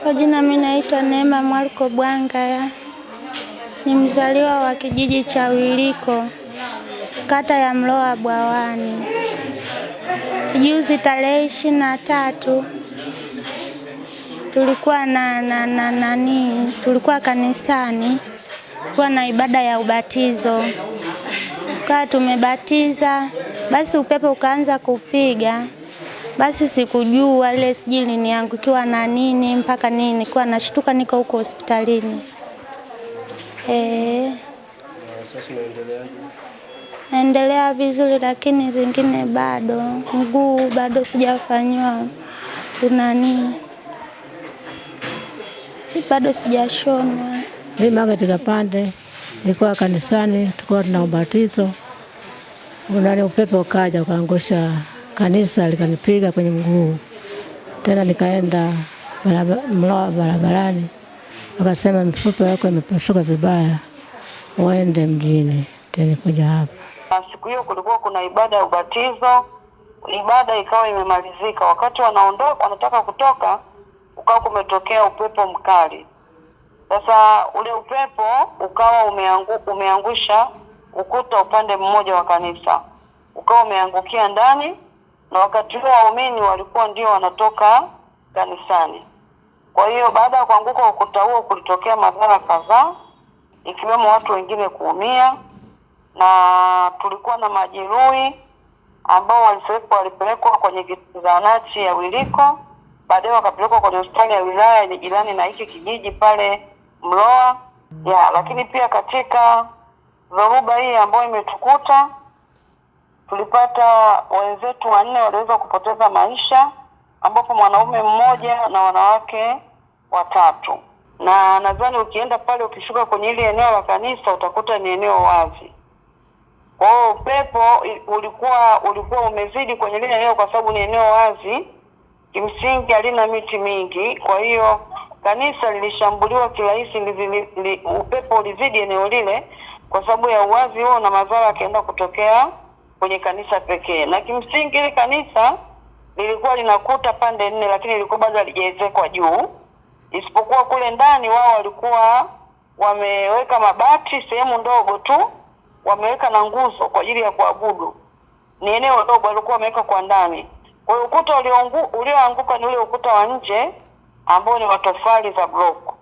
Kwa jina mimi naitwa Neema Marco Bwangaya. Ni mzaliwa wa kijiji cha Wiliko, kata ya Mloa Bwawani. Juzi tarehe 23 tulikuwa tulikuwa kanisani kwa na ibada ya ubatizo. Kwa tumebatiza, basi upepo ukaanza kupiga. Basi sikujua ile sijili niangukiwa na nini mpaka nini, kwa nashtuka niko huko hospitalini. Sasa unaendeleaje? Naendelea vizuri, lakini zingine bado, mguu bado sijafanywa bado sijashonwa. Mimi katika pande nilikuwa kanisani, tulikuwa tuna ubatizo. Upepo ukaja ukaangusha kanisa, likanipiga kwenye mguu. Tena nikaenda Mloa barabarani, wakasema mifupa yako imepasuka vibaya, uende mjini. Tena kuja hapa. Siku hiyo kulikuwa kuna ibada ya ubatizo. Ibada ikawa imemalizika. Wakati wanataka kutoka, ukawa kumetokea upepo mkali. Sasa ule upepo ukawa umeangusha ukuta upande mmoja wa kanisa. Ukawa umeangukia ndani, na wakati huo waumini walikuwa ndio wanatoka kanisani. Kwa hiyo baada ya kuanguka ukuta huo kulitokea madhara kadhaa, ikiwemo watu wengine kuumia, na tulikuwa na majeruhi ambao walipelekwa kwenye zahanati ya Wiliko, baadaye wakapelekwa kwenye hospitali ya wilaya yenye jirani na hiki kijiji pale Mloa. Lakini pia katika dhoruba hii ambayo imetukuta, tulipata wenzetu 4 waliweza kupoteza maisha, ambapo mwanaume mmoja na wanawake 3. Na nadhani ukienda pale ukishuka kwenye ile eneo la kanisa utakuta ni eneo wazi. Kwa hiyo upepo ulikuwa umezidi kwenye ile eneo kwa sababu ni eneo wazi. Kimsingi halina miti mingi, kwa hiyo kanisa lilishambuliwa kirahisi. Upepo ulizidi eneo lile kwa sababu ya uwazi huo, na madhara yakaenda kutokea kwenye kanisa pekee. Na kimsingi ile kanisa lilikuwa linakuta pande 4, lakini lilikuwa bado halijaezekwa juu. Isipokuwa kule ndani wao walikuwa wameweka mabati sehemu ndogo tu, wameweka na nguzo kwa ajili ya kuabudu. Ni eneo dogo walikuwa wameweka kwa ndani. Kwa hiyo ukuta ulioanguka ni ule ukuta wa nje ambao ni matofali za block.